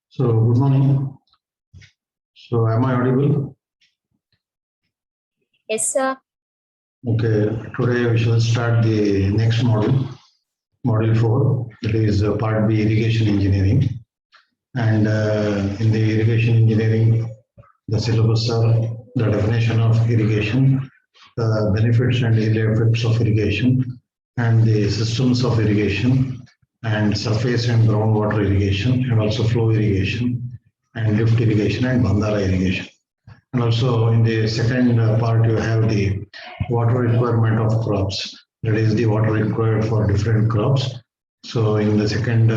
So, good morning. So, am I audible? Yes, sir. Okay, today we shall start the next module, Module 4, that is Part B, Irrigation Engineering. And in the irrigation engineering, the syllabus are the definition of irrigation, the benefits and effects of irrigation, and the systems of irrigation, and surface and groundwater irrigation, and also flow irrigation, and lift irrigation, and Bandara irrigation. And also in the second part, you have the water requirement of crops. That is the water required for different crops. So in the second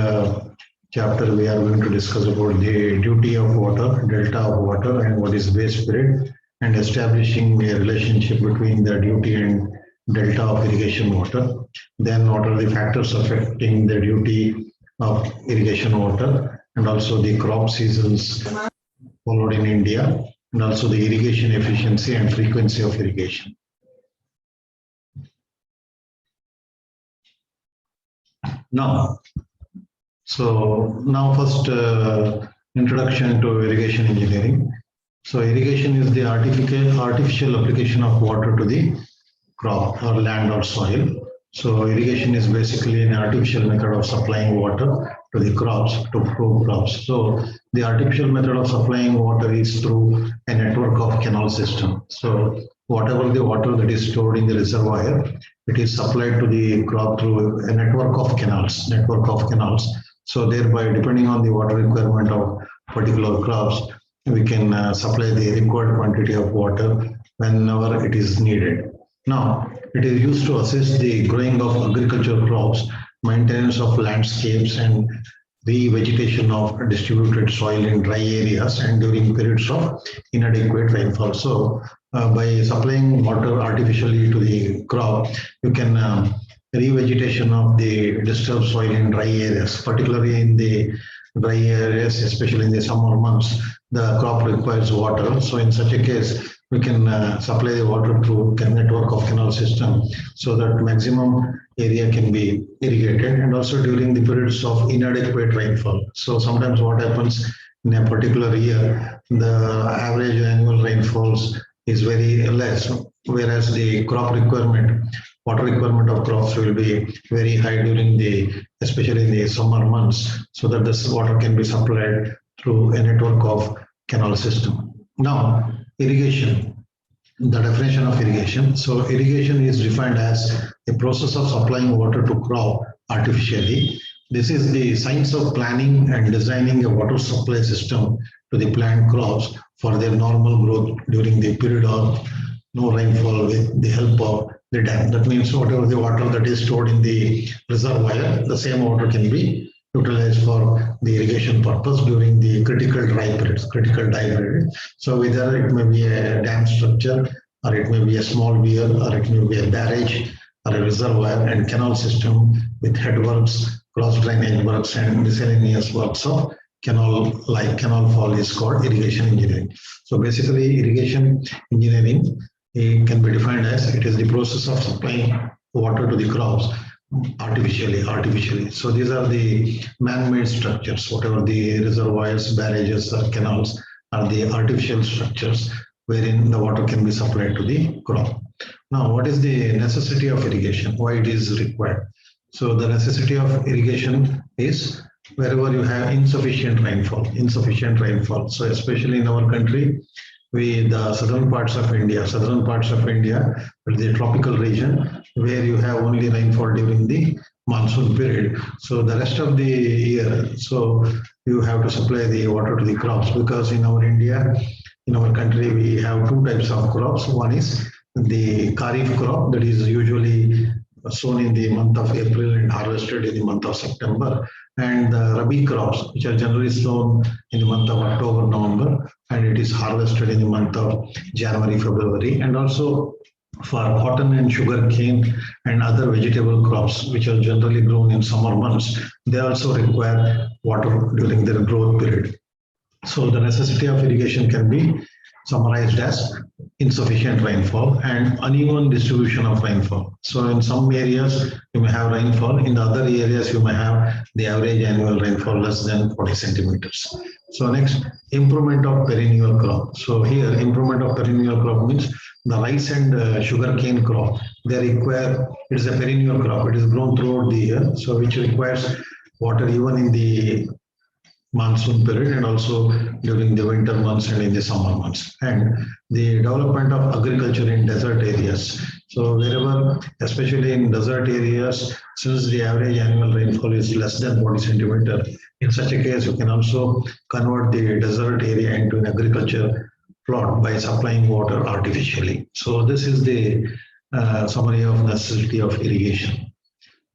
chapter, we are going to discuss about the duty of water, delta of water, and what is base period, and establishing a relationship between the duty and delta of irrigation water. Then what are the factors affecting the duty of irrigation water, and also the crop seasons followed in India, and also the irrigation efficiency and frequency of irrigation. Now first introduction to irrigation engineering. So irrigation is the artificial application of water to the crop or land or soil. So irrigation is basically an artificial method of supplying water to the crops, to grow crops. So the artificial method of supplying water is through a network of canal system. So whatever the water that is stored in the reservoir, it is supplied to the crop through a network of canals. So thereby, depending on the water requirement of particular crops, we can supply the required quantity of water whenever it is needed. Now, it is used to assist the growing of agricultural crops, maintenance of landscapes, and revegetation of distributed soil in dry areas and during periods of inadequate rainfall. So, by supplying water artificially to the crop, you can revegetation of the disturbed soil in dry areas, particularly in the dry areas, especially in the summer months, the crop requires water. So in such a case, we can supply the water through a network of canal system so that maximum area can be irrigated, and also during the periods of inadequate rainfall. So sometimes what happens in a particular year, the average annual rainfalls is very less, whereas the crop requirement, water requirement of crops will be very high during especially in the summer months, so that this water can be supplied through a network of canal system. Now, irrigation, the definition of irrigation. So irrigation is defined as a process of supplying water to crop artificially. This is the science of planning and designing a water supply system to the plant crops for their normal growth during the period of no rainfall with the help of the dam. That means whatever the water that is stored in the reservoir, the same water can be utilized for the irrigation purpose during the critical dry period. So whether it may be a dam structure, or it may be a small weir, or it may be a barrage, or a reservoir and canal system with headworks, cross drainage works, and miscellaneous works of canal, like canal fall, is called irrigation engineering. So basically, irrigation engineering can be defined as it is the process of supplying water to the crops artificially. So these are the man-made structures, whatever the reservoirs, barrages, or canals are the artificial structures wherein the water can be supplied to the crop. Now, what is the necessity of irrigation? Why it is required? So the necessity of irrigation is wherever you have insufficient rainfall. So especially in our country, the southern parts of India, the tropical region, where you have only rainfall during the monsoon period. So the rest of the year, so you have to supply the water to the crops, because in our country, we have two types of crops. One is the Kharif crop, that is usually sown in the month of April and harvested in the month of September, and the Rabi crops, which are generally sown in the month of October, November, and it is harvested in the month of January, February. And also for cotton and sugar cane and other vegetable crops, which are generally grown in summer months, they also require water during their growth period. So the necessity of irrigation can be summarized as insufficient rainfall and uneven distribution of rainfall. So in some areas you may have rainfall, in the other areas you may have the average annual rainfall less than 40 centimeters. So next, improvement of perennial crop. So here improvement of perennial crop means the rice and sugarcane crop, they require, it is a perennial crop, it is grown throughout the year, so which requires water even in the monsoon period and also during the winter months and in the summer months. And the development of agriculture in desert areas. So wherever, especially in desert areas, since the average annual rainfall is less than 40 centimeter, in such a case, you can also convert the desert area into an agriculture plot by supplying water artificially. So this is the summary of necessity of irrigation.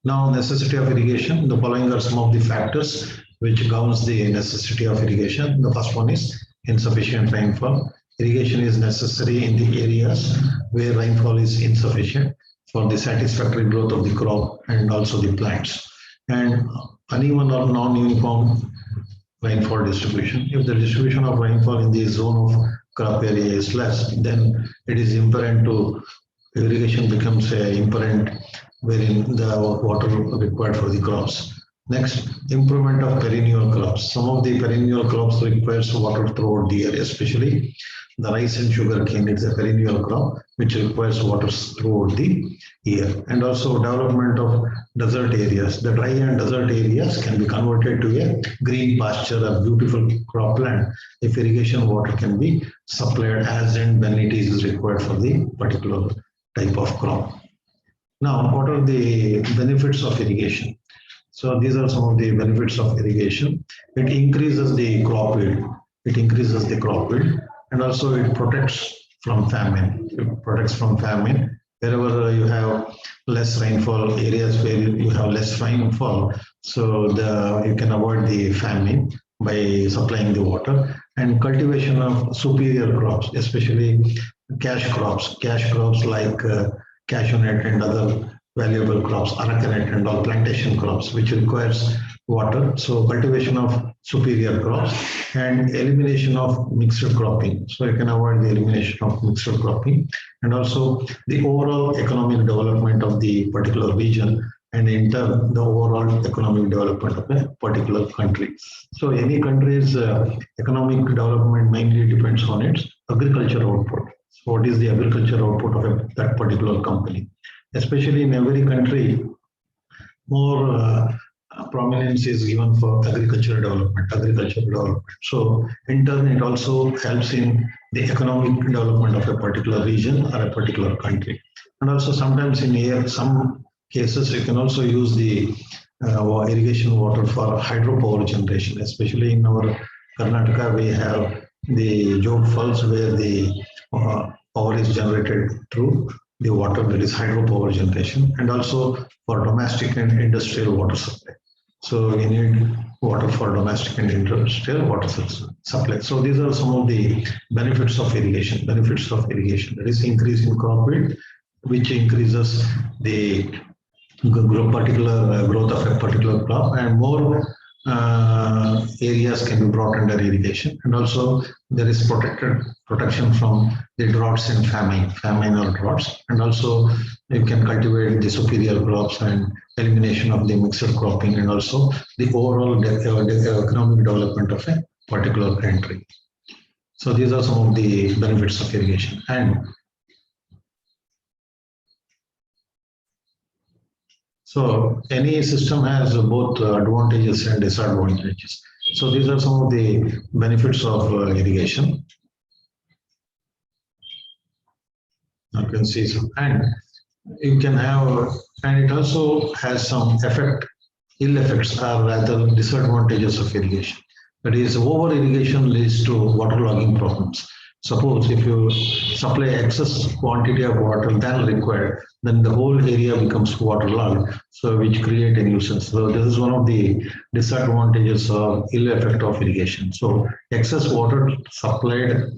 Now, necessity of irrigation, the following are some of the factors which governs the necessity of irrigation. The first one is insufficient rainfall. Irrigation is necessary in the areas where rainfall is insufficient for the satisfactory growth of the crop and also the plants. And uneven or non-uniform rainfall distribution. If the distribution of rainfall in the zone of crop area is less, then it is imperative to irrigation becomes imperative wherein the water required for the crops. Next, improvement of perennial crops. Some of the perennial crops requires water throughout the year, especially the rice and sugarcane. It's a perennial crop which requires water throughout the year. And also development of desert areas. The dry and desert areas can be converted to a green pasture, a beautiful cropland, if irrigation water can be supplied as and when it is required for the particular type of crop. Now, what are the benefits of irrigation? So these are some of the benefits of irrigation. It increases the crop yield. It increases the crop yield, and also it protects from famine. It protects from famine. Wherever you have less rainfall, areas where you have less rainfall, so you can avoid the famine by supplying the water. And cultivation of superior crops, especially cash crops like cashew nut and other valuable crops, aracanut and all plantation crops, which requires water. So cultivation of superior crops and elimination of mixed cropping. So you can avoid the elimination of mixed cropping, and also the overall economic development of the particular region, and in turn the overall economic development of a particular country. So any country's economic development mainly depends on its agriculture output. So what is the agriculture output of that particular company? Especially in every country, more prominence is given for agricultural development. So in turn, it also helps in the economic development of a particular region or a particular country. And also sometimes in some cases, you can also use the irrigation water for hydropower generation. Especially in our Karnataka, we have the Jog Falls where the power is generated through the water, that is hydropower generation, and also for domestic and industrial water supply. So we need water for domestic and industrial water supply. So these are some of the benefits of irrigation. That is increase in crop yield, which increases the particular growth of a particular crop, and more areas can be brought under irrigation. And also there is protection from the droughts and famine or droughts. And also you can cultivate the superior crops and elimination of the mixed cropping, and also the overall economic development of a particular country. So these are some of the benefits of irrigation. And so any system has both advantages and disadvantages. So these are some of the benefits of irrigation. You can see some, and you can have, and it also has some ill effects or rather disadvantages of irrigation. That is, over irrigation leads to waterlogging problems. Suppose if you supply excess quantity of water than required, then the whole area becomes waterlogged, so which create a nuisance. So this is one of the disadvantages or ill effect of irrigation. So excess water applied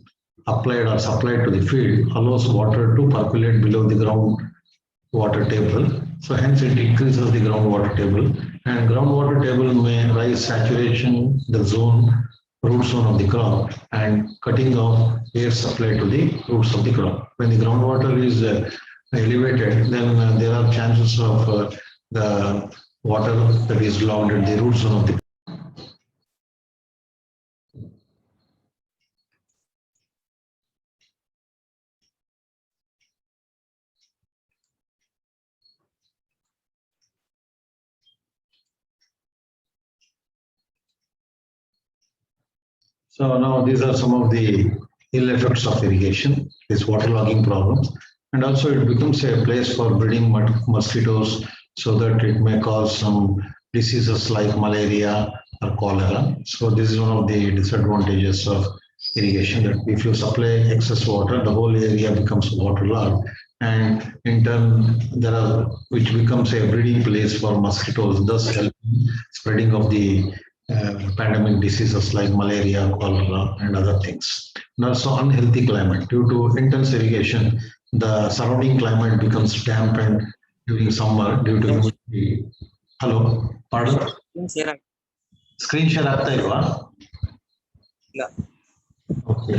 to the field allows water to percolate below the groundwater table. So hence it increases the groundwater table, and groundwater table may rise saturation the root zone of the crop, and cutting off air supply to the roots of the crop. When the groundwater is elevated, then there are chances of the water that is logged at the root zone of the. So now these are some of the ill effects of irrigation, this waterlogging problems, and also it becomes a place for breeding mosquitoes so that it may cause some diseases like malaria or cholera. So this is one of the disadvantages of irrigation, that if you supply excess water, the whole area becomes waterlogged, and in turn which becomes a breeding place for mosquitoes, thus helping spreading of the pandemic diseases like malaria, cholera, and other things. And also unhealthy climate. Due to intense irrigation, the surrounding climate becomes dampened during summer due to humidity. Hello, pardon? Screen share ಆಗ್ತಾ ಇಲ್ವಾ? ಇಲ್ಲ. Okay.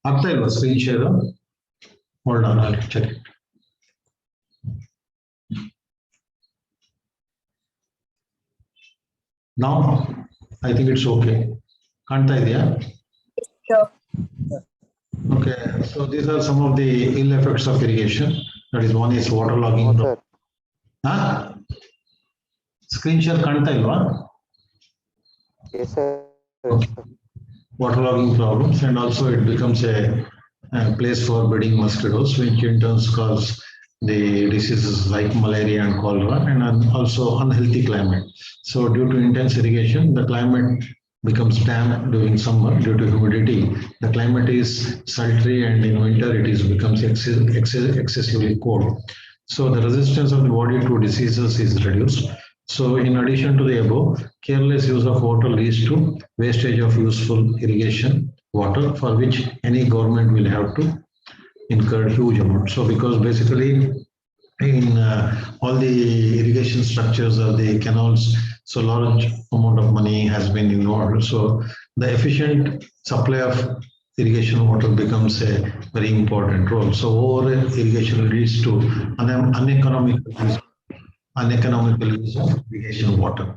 ಆಗ್ತಾ ಇಲ್ವಾ screen share? Hold on, I'll check it. Now I think it's okay. ಕಾಣ್ತಾ ಇದೆಯಾ? Sure. Okay, so these are some of the ill effects of irrigation. That is, one is waterlogging. Screen share ಕಾಣ್ತಾ ಇಲ್ವಾ? Yes, sir. Okay. Waterlogging problems, and also it becomes a place for breeding mosquitoes, which in turn cause the diseases like malaria and cholera, and also unhealthy climate. So due to intense irrigation, the climate becomes damp during summer due to humidity. The climate is sultry, and in winter it becomes excessively cold. So the resistance of the body to diseases is reduced. So in addition to the above, careless use of water leads to wastage of useful irrigation water, for which any government will have to incur huge amount. So because basically in all the irrigation structures or the canals, so large amount of money has been involved. So the efficient supply of irrigation water becomes a very important role. So over irrigation leads to uneconomical use of irrigation water.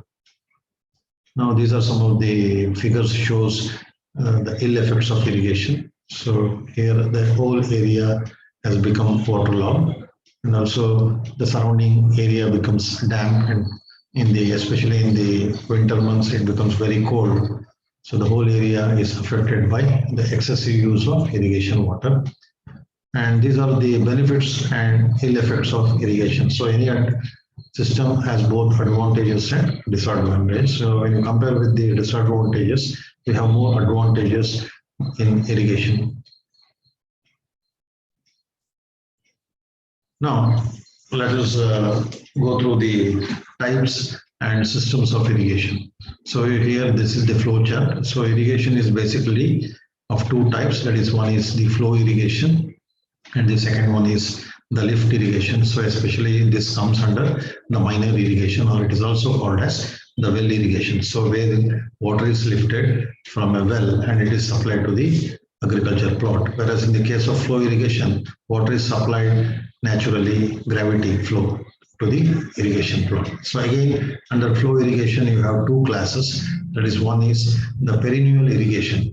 Now these are some of the figures shows the ill effects of irrigation. So here the whole area has become waterlogged, and also the surrounding area becomes damp, and especially in the winter months it becomes very cold. So the whole area is affected by the excessive use of irrigation water. And these are the benefits and ill effects of irrigation. So any system has both advantages and disadvantages. So when you compare with the disadvantages, we have more advantages in irrigation. Now, let us go through the types and systems of irrigation. So here, this is the flow chart. So irrigation is basically of two types. That is, one is the flow irrigation, and the second one is the lift irrigation. So especially this comes under the minor irrigation, or it is also called as the well irrigation. So where water is lifted from a well and it is supplied to the agriculture plot. Whereas in the case of flow irrigation, water is supplied naturally, gravity flow to the irrigation plot. So again, under flow irrigation, you have two classes. That is, one is the perennial irrigation,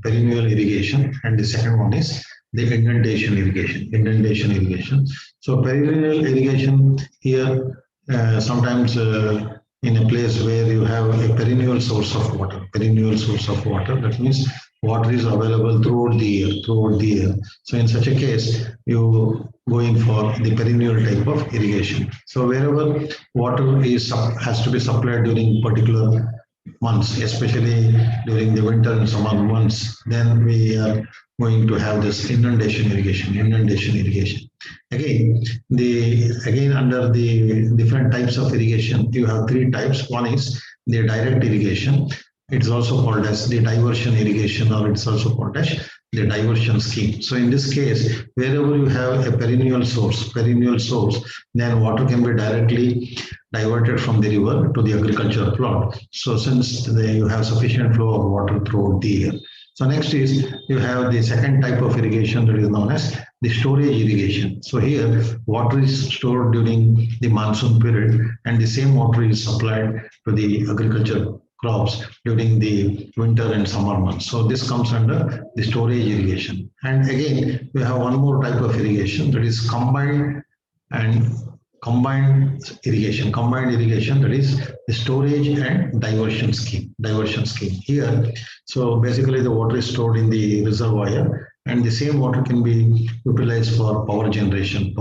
and the second one is the inundation irrigation. So perennial irrigation here, sometimes in a place where you have a perennial source of water. That means water is available throughout the year. So in such a case, you going for the perennial type of irrigation. So wherever water has to be supplied during particular months, especially during the winter and summer months, then we are going to have this inundation irrigation. Again under the different types of irrigation, you have three types. One is the direct irrigation. It's also called as the diversion irrigation, or it's also called as the diversion scheme. So in this case, wherever you have a perennial source, then water can be directly diverted from the river to the agricultural plot. So since you have sufficient flow of water throughout the year. So next is you have the second type of irrigation that is known as the storage irrigation. So here water is stored during the monsoon period, and the same water is supplied to the agricultural crops during the winter and summer months. So this comes under the storage irrigation. And again, we have one more type of irrigation, that is combined irrigation, that is the storage and diversion scheme. Here, so basically the water is stored in the reservoir, and the same water can be utilized for power generation,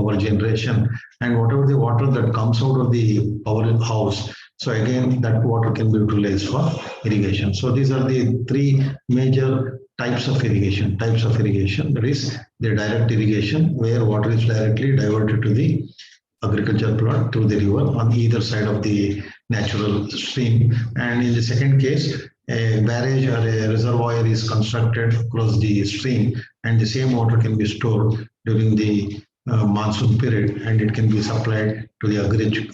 and whatever the water that comes out of the powerhouse, so again that water can be utilized for irrigation. So these are the three major types of irrigation. That is the direct irrigation, where water is directly diverted to the agriculture plot through the river on either side of the natural stream. And in the second case, a barrage or a reservoir is constructed across the stream, and the same water can be stored during the monsoon period, and it can be supplied to the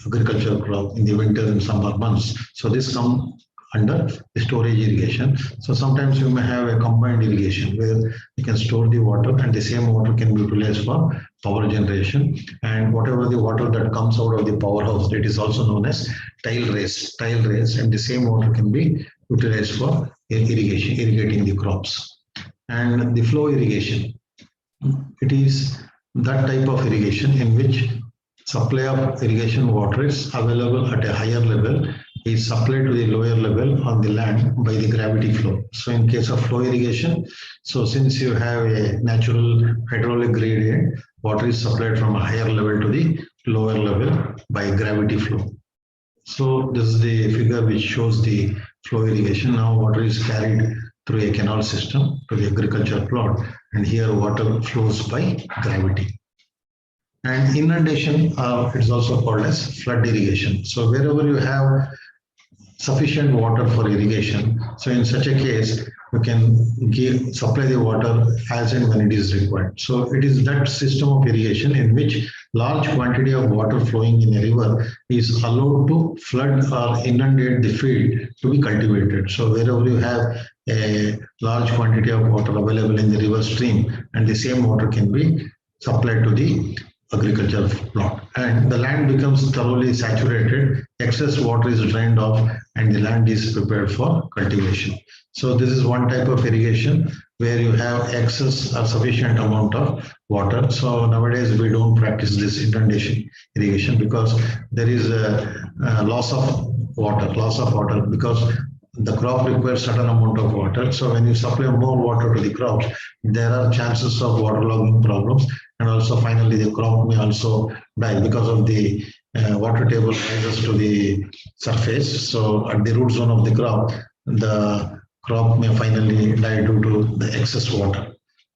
agricultural crop in the winter and summer months. So this comes under the storage irrigation. So sometimes you may have a combined irrigation where you can store the water, and the same water can be utilized for power generation, and whatever the water that comes out of the powerhouse, it is also known as tile race, and the same water can be utilized for irrigating the crops. And the flow irrigation, it is that type of irrigation in which supply of irrigation water is available at a higher level, is supplied to the lower level on the land by the gravity flow. So in case of flow irrigation, so since you have a natural hydraulic gradient, water is supplied from a higher level to the lower level by gravity flow. So this is the figure which shows the flow irrigation. Now water is carried through a canal system to the agriculture plot, and here water flows by gravity. And inundation is also called as flood irrigation. So wherever you have sufficient water for irrigation, so in such a case, you can supply the water as and when it is required. So it is that system of irrigation in which large quantity of water flowing in a river is allowed to flood or inundate the field to be cultivated. So wherever you have a large quantity of water available in the river stream, and the same water can be supplied to the agricultural plot, and the land becomes thoroughly saturated, excess water is drained off, and the land is prepared for cultivation. So this is one type of irrigation where you have excess or sufficient amount of water. So nowadays we don't practice this inundation irrigation because there is a loss of water because the crop requires certain amount of water. So when you supply more water to the crops, there are chances of waterlogging problems, and also finally the crop may also die because of the water table rises to the surface. So at the root zone of the crop may finally die due to the excess water.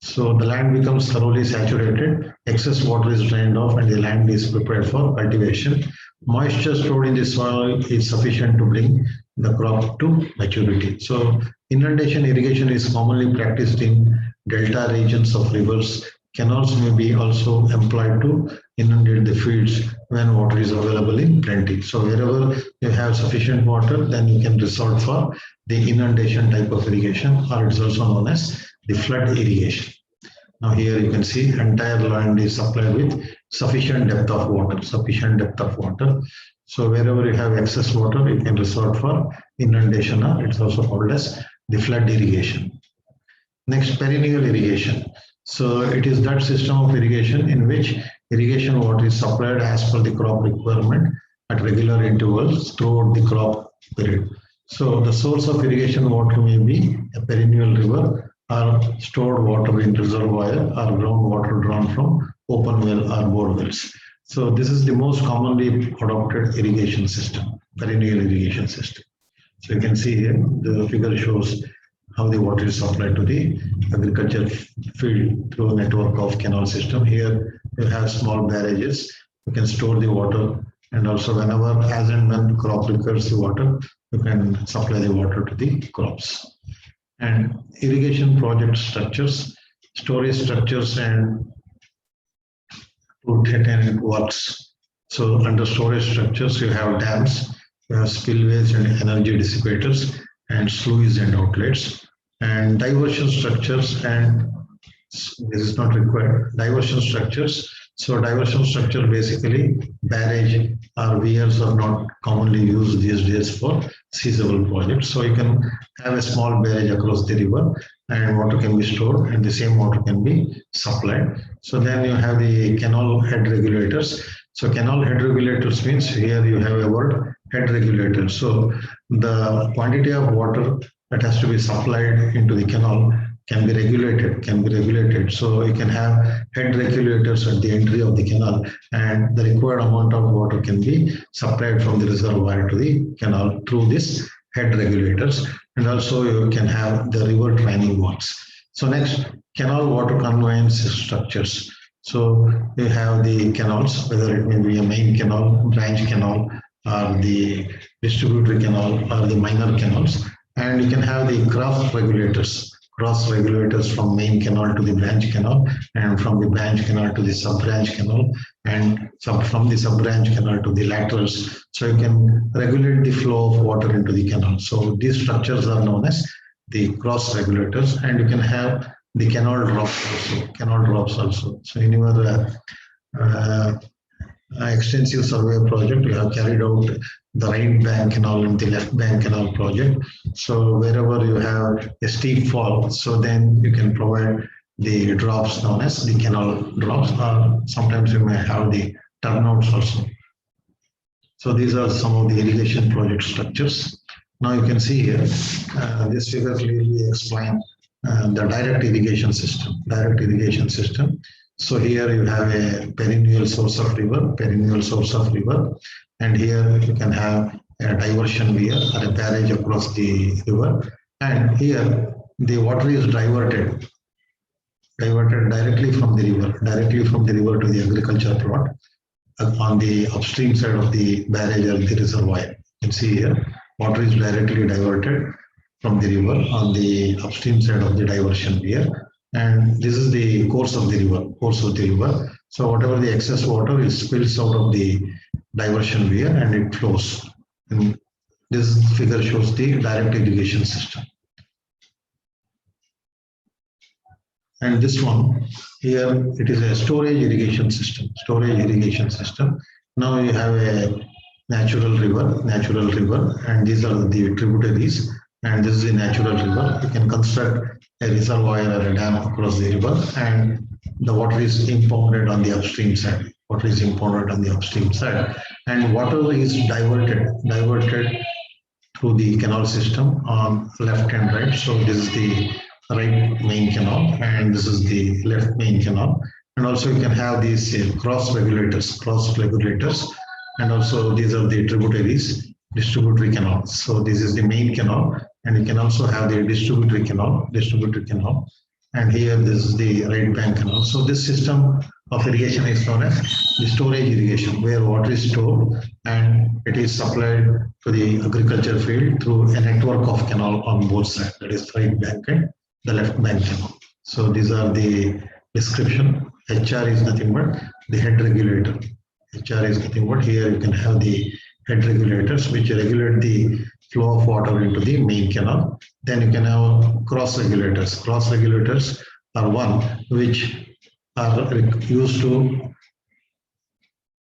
So the land becomes thoroughly saturated, excess water is drained off, and the land is prepared for cultivation. Moisture stored in the soil is sufficient to bring the crop to maturity. So inundation irrigation is commonly practiced in delta regions of rivers. Canals may be also employed to inundate the fields when water is available in plenty. So wherever you have sufficient water, then you can resort for the inundation type of irrigation, or it's also known as the flood irrigation. Now here you can see entire land is supplied with sufficient depth of water. So wherever you have excess water, you can resort for inundation, or it's also called as the flood irrigation. Next, perennial irrigation. So it is that system of irrigation in which irrigation water is supplied as per the crop requirement at regular intervals throughout the crop period. So the source of irrigation water may be a perennial river, or stored water in reservoir, or groundwater drawn from open well or bore wells. So this is the most commonly adopted irrigation system, perennial irrigation system. So you can see here the figure shows how the water is supplied to the agriculture field through a network of canal system. Here you have small barrages. You can store the water, and also whenever, as and when crop requires the water, you can supply the water to the crops. And irrigation project structures, storage structures, and and works. So under storage structures, you have dams, you have spillways and energy dissipators, and sluices and outlets. And diversion structures, and this is not required. Diversion structures. So diversion structure, basically barrage or weirs are not commonly used these days for seasonal projects. So you can have a small barrage across the river, and water can be stored, and the same water can be supplied. So then you have the canal head regulators. So canal head regulators means, here you have a word, head regulator. So the quantity of water that has to be supplied into the canal can be regulated. So you can have head regulators at the entry of the canal, and the required amount of water can be supplied from the reservoir to the canal through this head regulators. And also you can have the river draining walls. So next, canal water conveyance structures. So you have the canals, whether it may be a main canal, branch canal, or the distributory canal, or the minor canals. And you can have the cross regulators from main canal to the branch canal, and from the branch canal to the sub-branch canal, and from the sub-branch canal to the laterals. So you can regulate the flow of water into the canal. So these structures are known as the cross regulators. And you can have the canal drops also. So in your extensive survey project, we have carried out the right bank canal and the left bank canal project. So wherever you have a steep fall, so then you can provide the drops known as the canal drops, or sometimes you may have the turnouts also. So these are some of the irrigation project structures. Now you can see here, this figure clearly explains the direct irrigation system. So here you have a perennial source of river, and here you can have a diversion weir or a barrage across the river. And here the water is diverted directly from the river to the agriculture plot on the upstream side of the barrage or the reservoir. You can see here, water is directly diverted from the river on the upstream side of the diversion weir. And this is the course of the river. So whatever the excess water is spills out of the diversion weir and it flows. And this figure shows the direct irrigation system. And this one here, it is a storage irrigation system. Now you have a natural river, and these are the tributaries. And this is a natural river. You can construct a reservoir or a dam across the river, and the water is impounded on the upstream side. And water is diverted through the canal system on left and right. So this is the right main canal, and this is the left main canal. And also you can have these cross regulators, and also these are the tributaries, distributory canals. So this is the main canal, and you can also have the distributory canal. And here this is the right bank canal. So this system of irrigation is known as the storage irrigation, where water is stored and it is supplied to the agriculture field through a network of canal on both sides, that is right bank and the left bank canal. So these are the description. HR is nothing but the head regulator. Here you can have the head regulators which regulate the flow of water into the main canal. Then you can have cross regulators. Cross regulators are one which are used to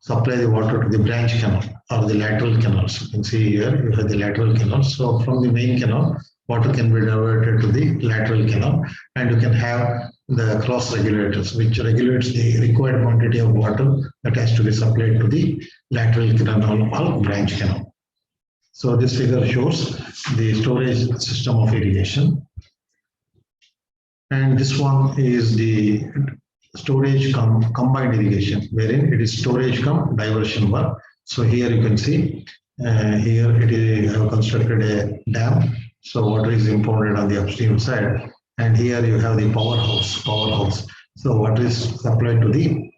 supply the water to the branch canal or the lateral canals. You can see here you have the lateral canal. So from the main canal, water can be diverted to the lateral canal, and you can have the cross regulators which regulates the required quantity of water that has to be supplied to the lateral canal or branch canal. So this figure shows the storage system of irrigation. And this one is the storage combined irrigation, wherein it is storage diversion work. So here you can see, here it is, I have constructed a dam. So water is impounded on the upstream side, and here you have the powerhouse. So water is supplied to the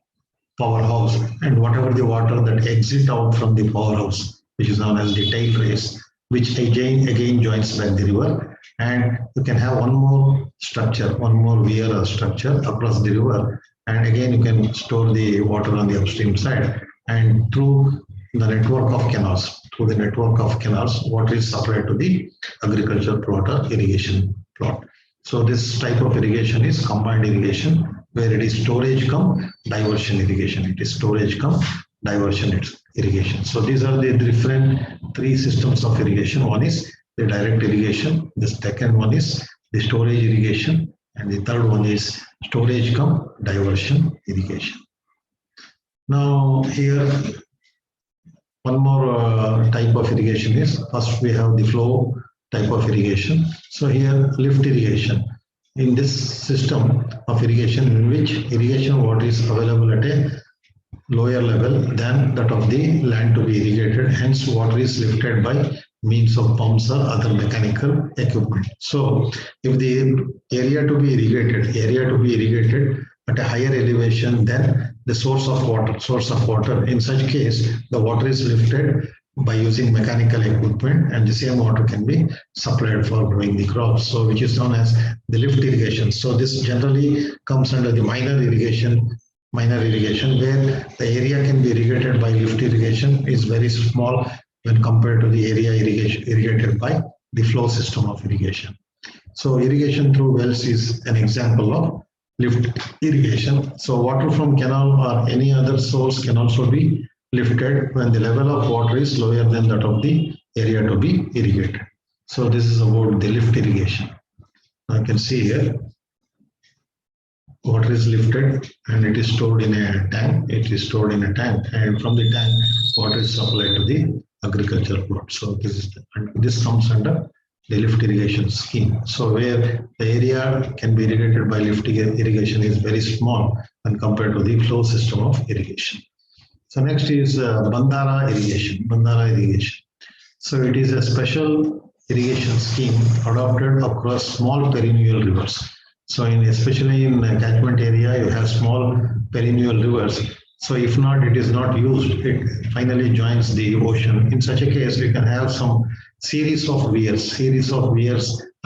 powerhouse, and whatever the water that exit out from the powerhouse, which is known as the tail race, which again joins back the river, and you can have one more structure, one more weir structure across the river, and again you can store the water on the upstream side, and through the network of canals, water is supplied to the agriculture plot or irrigation plot. So this type of irrigation is combined irrigation, where it is storage cum diversion irrigation. It is storage cum diversion irrigation. So these are the different three systems of irrigation. One is the direct irrigation, the second one is the storage irrigation, and the third one is storage cum diversion irrigation. Now here one more type of irrigation is, first we have the flow type of irrigation. So here lift irrigation. In this system of irrigation, in which irrigation water is available at a lower level than that of the land to be irrigated, hence water is lifted by means of pumps or other mechanical equipment. So if the area to be irrigated at a higher elevation than the source of water, in such case the water is lifted by using mechanical equipment, and the same water can be supplied for growing the crops, so which is known as the lift irrigation. So this generally comes under the minor irrigation, where the area can be irrigated by lift irrigation is very small when compared to the area irrigated by the flow system of irrigation. So irrigation through wells is an example of lift irrigation. So water from canal or any other source can also be lifted when the level of water is lower than that of the area to be irrigated. So this is about the lift irrigation. I can see here water is lifted and it is stored in a tank. And from the tank water is supplied to the agricultural plot. So this comes under the lift irrigation scheme. So where the area can be irrigated by lift irrigation is very small when compared to the flow system of irrigation. So next is Bandara irrigation. So it is a special irrigation scheme adopted across small perennial rivers. So especially in a catchment area, you have small perennial rivers. So if not, it is not used, it finally joins the ocean. In such a case, we can have some series of weirs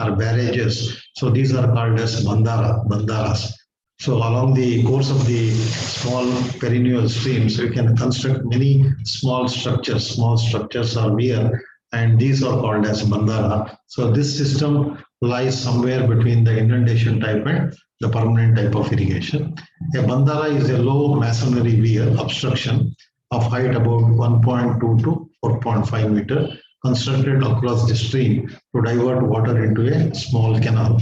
or barrages. So these are called as bandaras. So along the course of the small perennial streams, we can construct many small structures are weir, and these are called as bandara. So this system lies somewhere between the inundation type and the permanent type of irrigation. A bandara is a low masonry weir obstruction of height about 1.2 to 4.5 meter, constructed across the stream to divert water into a small canal.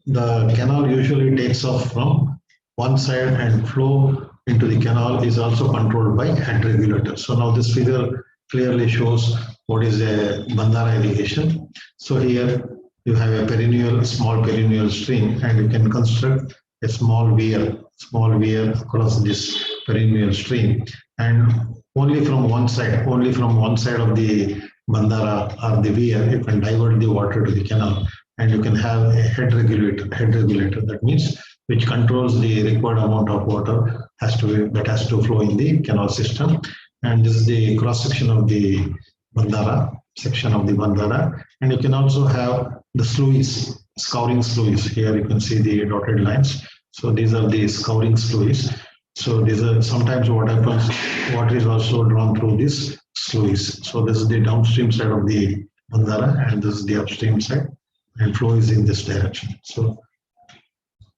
The canal usually takes off from one side and flow into the canal is also controlled by hand regulators. So now this figure clearly shows what is a Bandara irrigation. So here you have a small perennial stream, and you can construct a small weir across this perennial stream, and only from one side of the Bandara or the weir, you can divert the water to the canal, and you can have a head regulator. That means which controls the required amount of water that has to flow in the canal system. And this is the cross section of the Bandara, and you can also have the sluice, scouring sluice. Here you can see the dotted lines. So these are the scouring sluice. So these are sometimes what happens, water is also drawn through this sluice. So this is the downstream side of the Bandara, and this is the upstream side, and flow is in this direction. So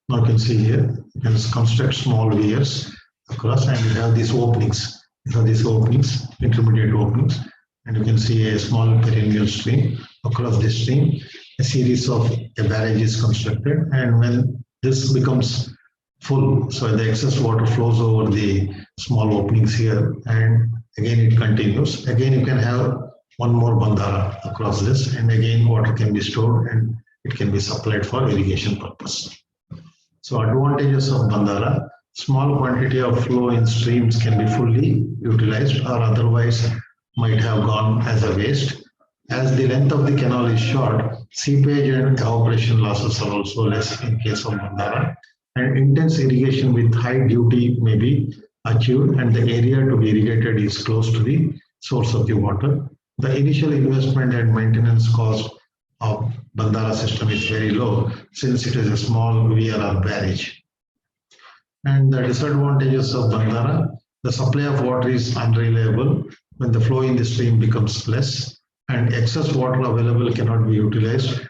now you can see here, you can construct small weirs across, and you have these openings. Intermediate openings, and you can see a small perennial stream. Across this stream, a series of barrage is constructed, and when this becomes full, so the excess water flows over the small openings here, and again it continues. Again, you can have one more bandara across this, and again water can be stored and it can be supplied for irrigation purpose. So advantages of bandara: small quantity of flow in streams can be fully utilized or otherwise might have gone as a waste. As the length of the canal is short, seepage and evaporation losses are also less in case of Bandara, and intense irrigation with high duty may be achieved, and the area to be irrigated is close to the source of the water. The initial investment and maintenance cost of Bandara system is very low since it is a small VRR barrage. And the disadvantages of Bandara: the supply of water is unreliable when the flow in the stream becomes less, and excess water available cannot be utilized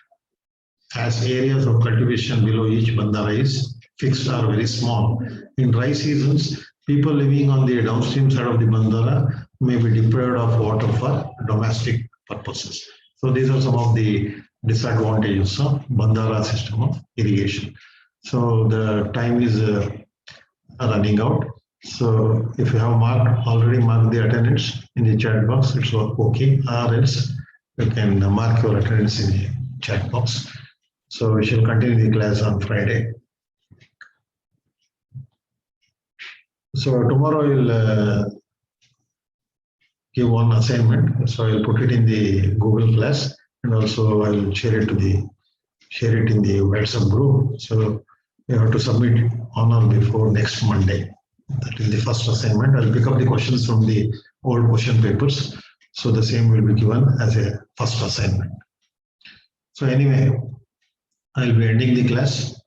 as areas of cultivation below each Bandara is fixed or very small. In dry seasons, people living on the downstream side of the Bandara may be deprived of water for domestic purposes. So these are some of the disadvantages of Bandara system of irrigation. So the time is running out. So if you have already marked the attendance in the chat box, it's okay, or else you can mark your attendance in the chat box. So we shall continue the class on Friday. So tomorrow I will give one assignment. So I will put it in the Google Class, and also I will share it in the WhatsApp group. So you have to submit on or before next Monday. That is the first assignment. I'll pick up the questions from the old question papers. So the same will be given as a first assignment. So anyway, I'll be ending the class.